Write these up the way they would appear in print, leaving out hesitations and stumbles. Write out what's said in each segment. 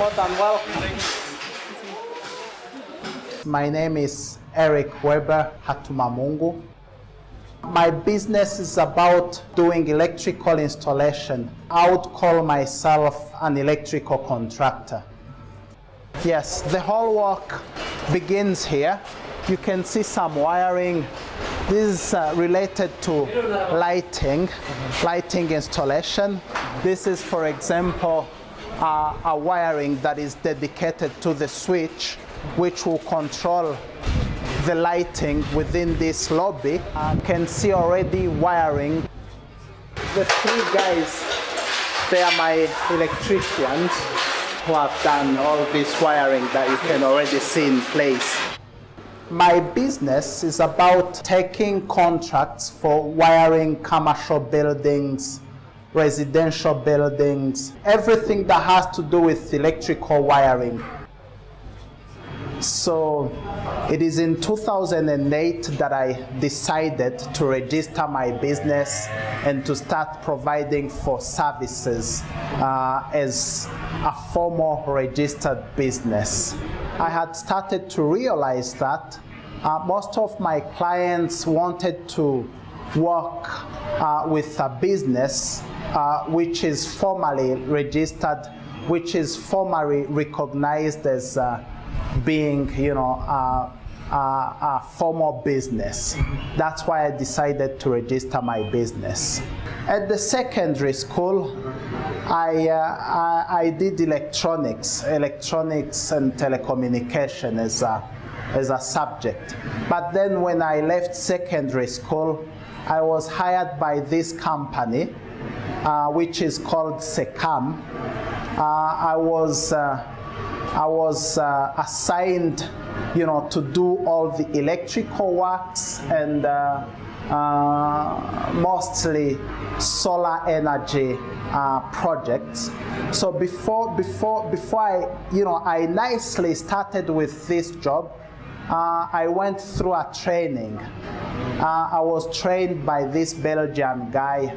more than welcome. My name is Erick Webber Hatumamungu. My business is about doing electrical installation. I would call myself an electrical contractor. Yes, the whole work begins here. You can see some wiring. This is related to lighting installation. This is, for example, a wiring that is dedicated to the switch, which will control the lighting within this lobby. You can see already wiring. The three guys, they are my electricians who have done all this wiring that you can already see in place. My business is about taking contracts for wiring commercial buildings, residential buildings, everything that has to do with electrical wiring. So it is in 2008 that I decided to register my business and to start providing for services as a formal registered business. I had started to realize that most of my clients wanted to work with a business which is formally registered, which is formally recognized as being, a formal business. That's why I decided to register my business. At the secondary school, I did electronics and telecommunication as a subject. But then when I left secondary school, I was hired by this company, which is called SECAM. I was assigned, to do all the electrical works and mostly solar energy projects. So before I nicely started with this job, I went through a training. I was trained by this Belgian guy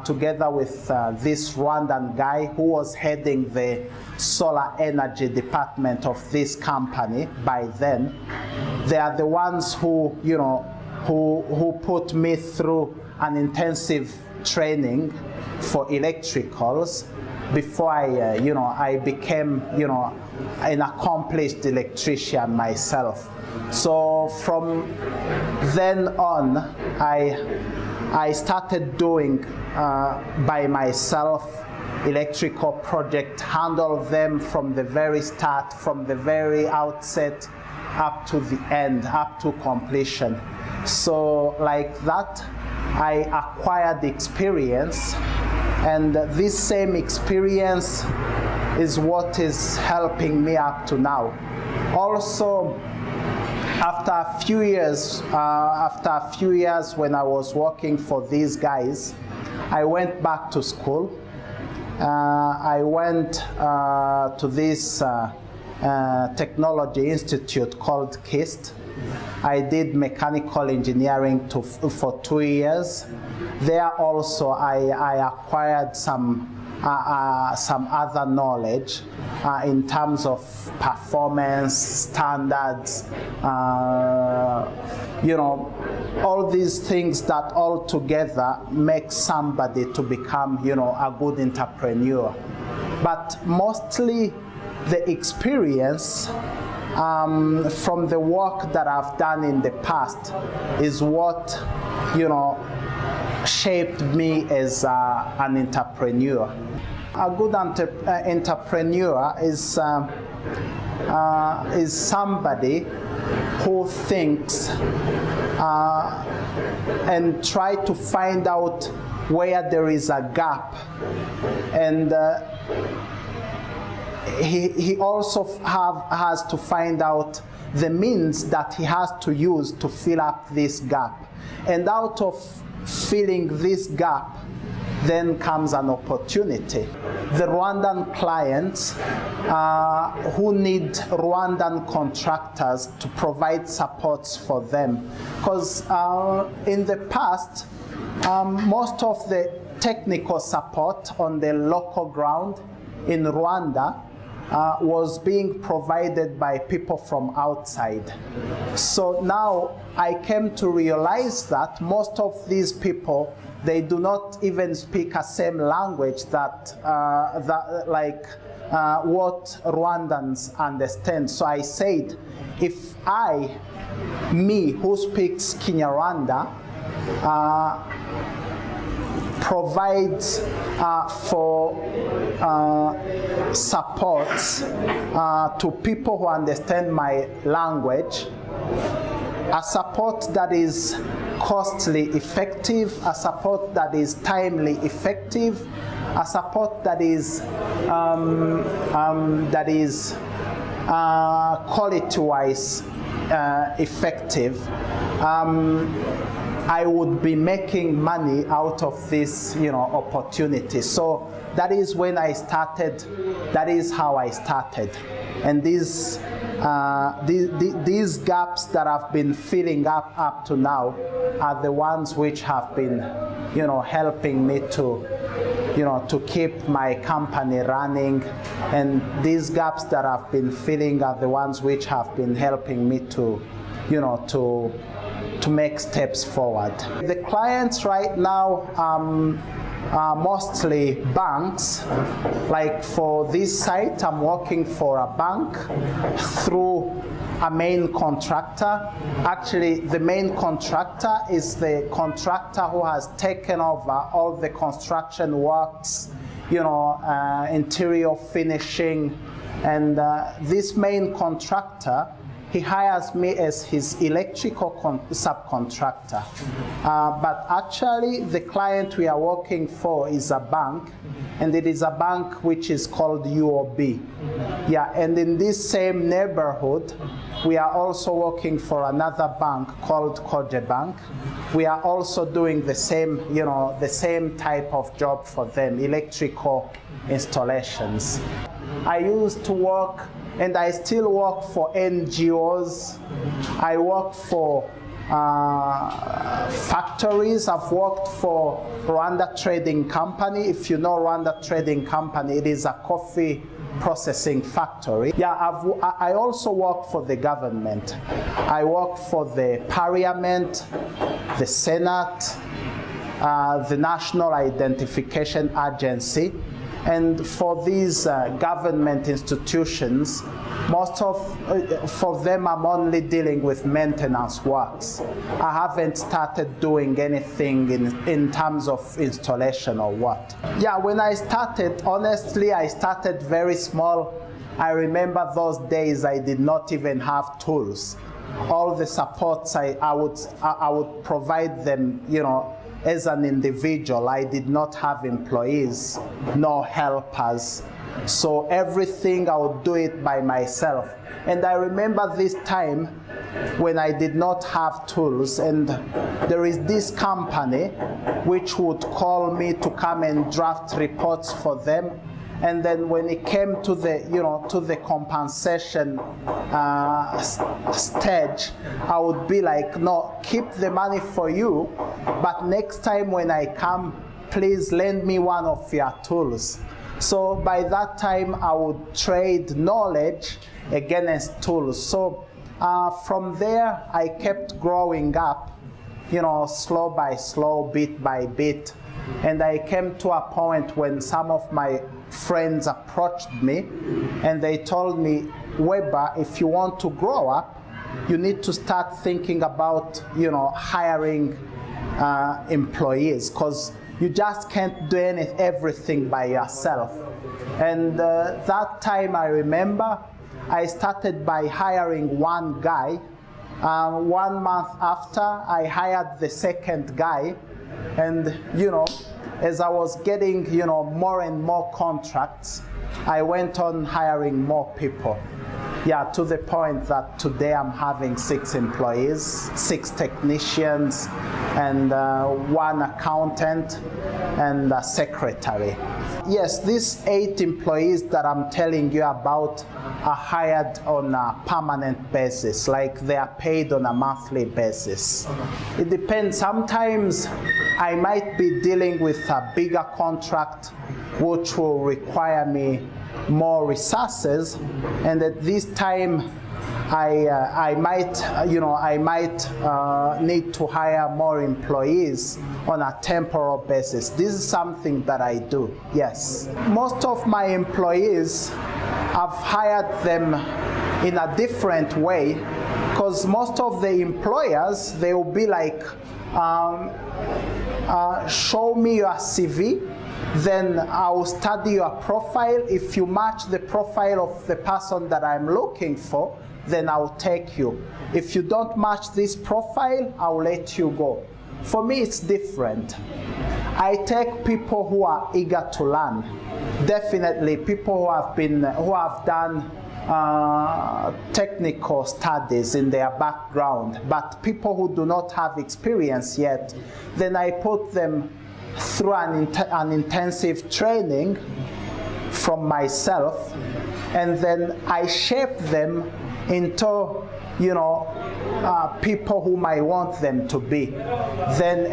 together with this Rwandan guy who was heading the solar energy department of this company by then. They are the ones who put me through an intensive training for electricals before I became an accomplished electrician myself. So from then on, I started doing by myself electrical project, handle them from the very start, from the very outset up to the end, up to completion. So like that, I acquired experience, and this same experience is what is helping me up to now. Also, after a few years when I was working for these guys, I went back to school. I went to this technology institute called KIST. I did mechanical engineering for 2 years. There also I acquired some other knowledge in terms of performance, standards, all these things that all together make somebody to become, a good entrepreneur. But mostly the experience from the work that I've done in the past is what, shaped me as an entrepreneur. A good entrepreneur is somebody who thinks and try to find out where there is a gap, and he also has to find out the means that he has to use to fill up this gap. And out of filling this gap, then comes an opportunity. The Rwandan clients who need Rwandan contractors to provide supports for them. Because in the past, most of the technical support on the local ground in Rwanda was being provided by people from outside. So now I came to realize that most of these people, they do not even speak a same language that, what Rwandans understand. So I said, if me who speaks Kinyarwanda, provides for support to people who understand my language, a support that is costly effective, a support that is timely effective, a support that is quality-wise effective, I would be making money out of this, opportunity. So that is when I started. That is how I started, and these gaps that I've been filling up to now are the ones which have been, helping me to, to keep my company running, and these gaps that I've been filling are the ones which have been helping me to, to make steps forward. The clients right now are mostly banks. Like for this site, I'm working for a bank through a main contractor. Actually, the main contractor is the contractor who has taken over all the construction works, interior finishing, and this main contractor, he hires me as his electrical subcontractor. But actually, the client we are working for is a bank, and it is a bank which is called UOB. Yeah, and in this same neighborhood, we are also working for another bank called Koje Bank. We are also doing the same, the same type of job for them, electrical installations. I used to work, and I still work for NGOs. I work for factories. I've worked for Rwanda Trading Company. If you know Rwanda Trading Company, it is a coffee processing factory. Yeah, I also work for the government. I work for the Parliament, the Senate, the National Identification Agency. And for these government institutions, most for them I'm only dealing with maintenance works. I haven't started doing anything in terms of installation or what. Yeah, when I started, honestly, I started very small. I remember those days I did not even have tools. All the supports I would provide them, as an individual. I did not have employees, no helpers. So everything I would do it by myself. And I remember this time when I did not have tools, and there is this company which would call me to come and draft reports for them. And then when it came to the, to the compensation stage, I would be like, no, keep the money for you, but next time when I come, please lend me one of your tools. So by that time, I would trade knowledge against tools. So from there, I kept growing up, slow by slow, bit by bit. And I came to a point when some of my friends approached me and they told me, Webber, if you want to grow up, you need to start thinking about, hiring employees, because you just can't do everything by yourself. And that time I remember I started by hiring one guy. 1 month after, I hired the second guy. And, as I was getting, more and more contracts, I went on hiring more people. Yeah, to the point that today I'm having 6 employees, 6 technicians, and 1 accountant, and a secretary. Yes, these 8 employees that I'm telling you about are hired on a permanent basis, like they are paid on a monthly basis. It depends. Sometimes I might be dealing with a bigger contract which will require me more resources, and at this time I might need to hire more employees on a temporal basis. This is something that I do, yes. Most of my employees, I've hired them in a different way, because most of the employers, they will be like, show me your CV, then I'll study your profile. If you match the profile of the person that I'm looking for, then I'll take you. If you don't match this profile, I'll let you go. For me, it's different. I take people who are eager to learn. Definitely people who have done technical studies in their background, but people who do not have experience yet, then I put them through an intensive training from myself, and then I shape them into, people whom I want them to be. Then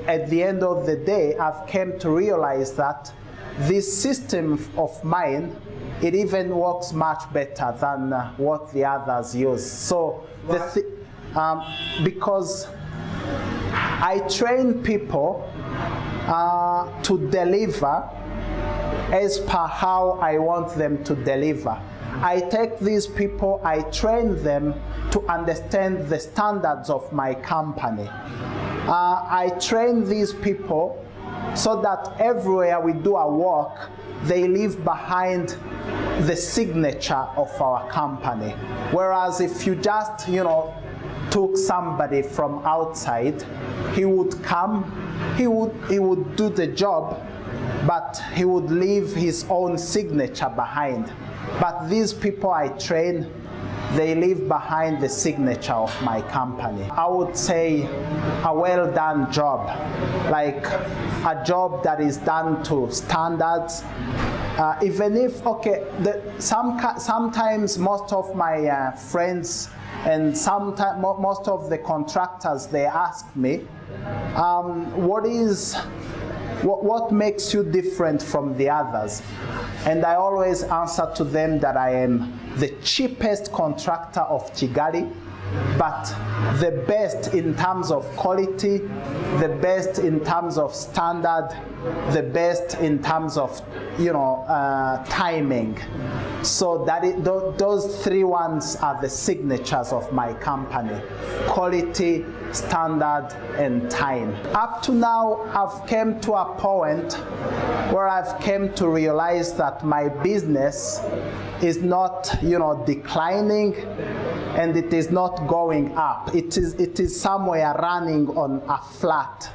at the end of the day, I've come to realize that this system of mine, it even works much better than what the others use. So because I train people to deliver as per how I want them to deliver. I take these people, I train them to understand the standards of my company. I train these people so that everywhere we do our work, they leave behind the signature of our company. Whereas if you just, took somebody from outside, he would come, he would do the job, but he would leave his own signature behind. But these people I train, they leave behind the signature of my company. I would say a well done job, like a job that is done to standards. Even if, sometimes most of my friends and sometimes most of the contractors, they ask me, what makes you different from the others? And I always answer to them that I am the cheapest contractor of Kigali, but the best in terms of quality, the best in terms of standard, the best in terms of timing. So those three ones are the signatures of my company: quality, standard, and time. Up to now, I've come to a point where I've come to realize that my business is not, declining, and it is not going up. It is somewhere running on a flat.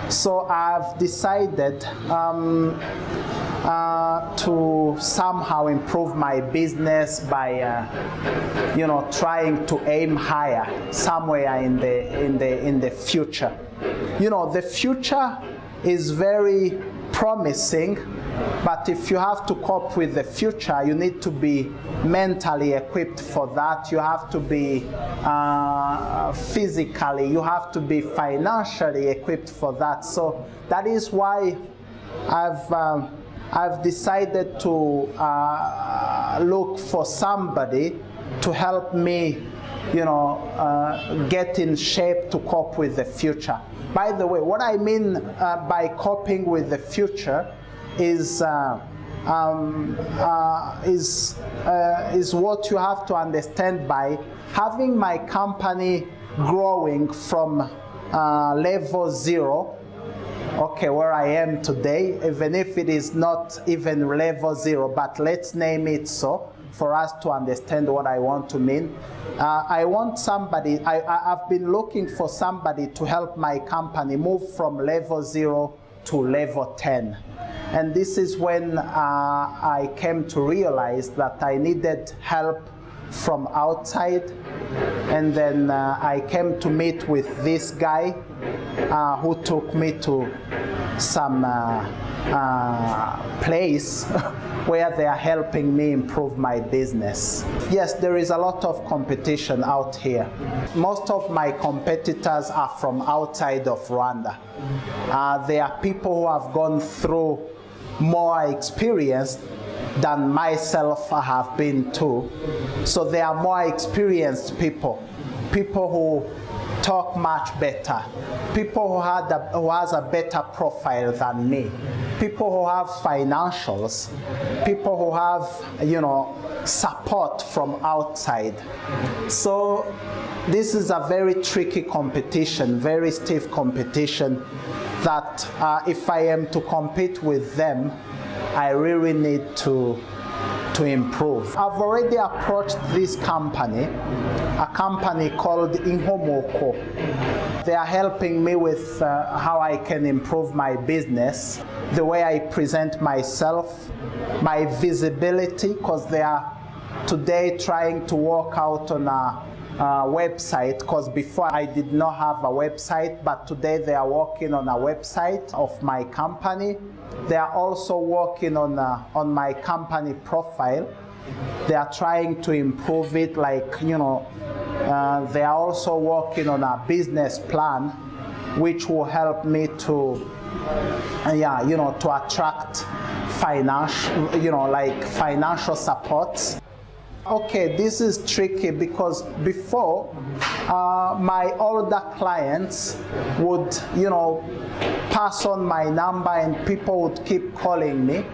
So I've decided to somehow improve my business by, trying to aim higher somewhere in the future. The future is very promising, but if you have to cope with the future, you need to be mentally equipped for that. You have to be physically, you have to be financially equipped for that. So that is why I've decided to look for somebody to help me, get in shape to cope with the future. By the way, what I mean by coping with the future is what you have to understand by having my company growing from level 0, where I am today, even if it is not even level 0, but let's name it so for us to understand what I want to mean. I want somebody, I've been looking for somebody to help my company move from level 0 to level 10. And this is when I came to realize that I needed help from outside. And then I came to meet with this guy who took me to some place where they are helping me improve my business. Yes, there is a lot of competition out here. Most of my competitors are from outside of Rwanda. They are people who have gone through more experience than myself have been too. So they are more experienced people who talk much better, people who has a better profile than me, people who have financials, people who have, support from outside. So this is a very tricky competition, very stiff competition that if I am to compete with them, I really need to improve. I've already approached this company, a company called Inhomoko. They are helping me with how I can improve my business, the way I present myself, my visibility, because they are today trying to work out on a website, because before I did not have a website, but today they are working on a website of my company. They are also working on my company profile. They are trying to improve it, they are also working on a business plan which will help me to attract financial supports. Okay, this is tricky because before my older clients would, pass on my number and people would keep calling me.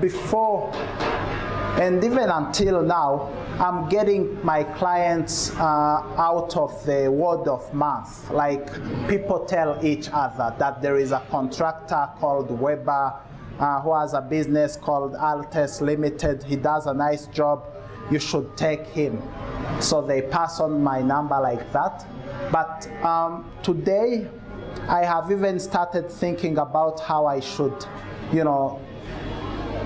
Before, and even until now, I'm getting my clients out of the word of mouth. Like people tell each other that there is a contractor called Webber who has a business called ALTES Limited. He does a nice job. You should take him. So they pass on my number like that. But today, I have even started thinking about how I should,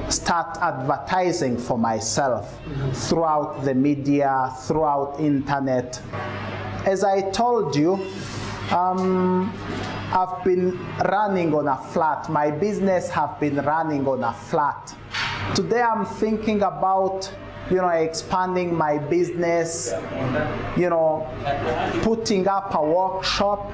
start advertising for myself throughout the media, throughout internet. As I told you, I've been running on a flat. My business have been running on a flat. Today I'm thinking about, expanding my business, putting up a workshop,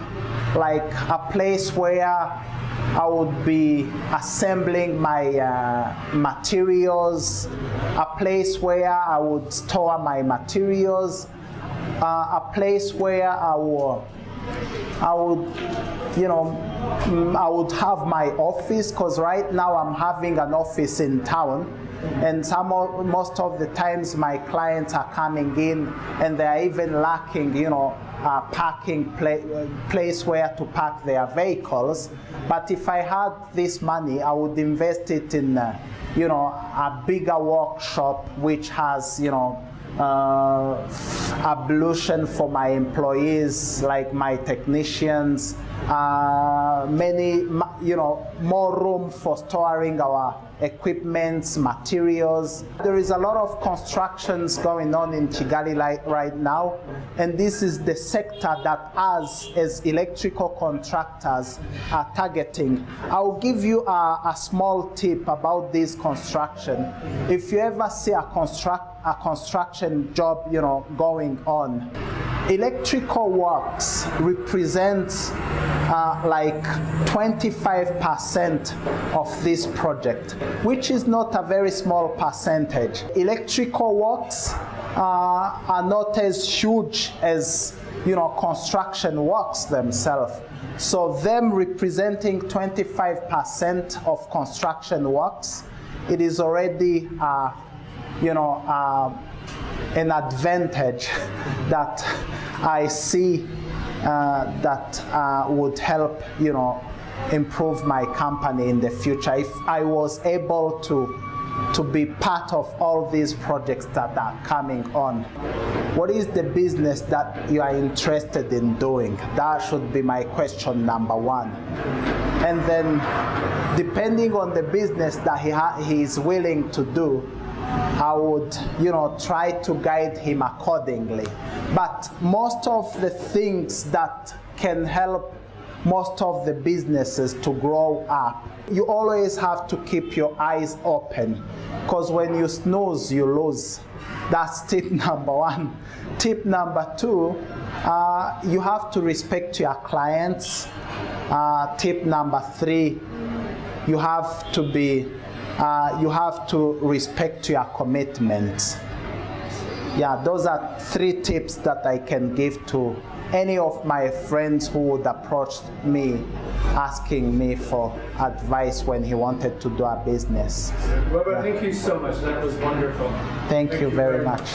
like a place where I would be assembling my materials, a place where I would store my materials, a place where I would have my office, because right now I'm having an office in town, and most of the times my clients are coming in and they are even lacking, a parking place where to park their vehicles. But if I had this money, I would invest it in, a bigger workshop which has, ablution for my employees, like my technicians, more room for storing our equipments, materials. There is a lot of constructions going on in Kigali right now, and this is the sector that us as electrical contractors are targeting. I'll give you a small tip about this construction. If you ever see a construction job, going on, electrical works represents like 25% of this project, which is not a very small percentage. Electrical works are not as huge as construction works themselves. So them representing 25% of construction works, it is already an advantage that I see that would help, improve my company in the future if I was able to be part of all these projects that are coming on. What is the business that you are interested in doing? That should be my question number one. And then, depending on the business that he is willing to do, I would, try to guide him accordingly. But most of the things that can help most of the businesses to grow up, you always have to keep your eyes open, because when you snooze, you lose. That's tip number one. Tip number two, you have to respect your clients. Tip number three, you have to be you have to respect your commitments. Yeah, those are 3 tips that I can give to any of my friends who would approach me asking me for advice when he wanted to do a business. Webber, thank you so much. That was wonderful. Thank you very much.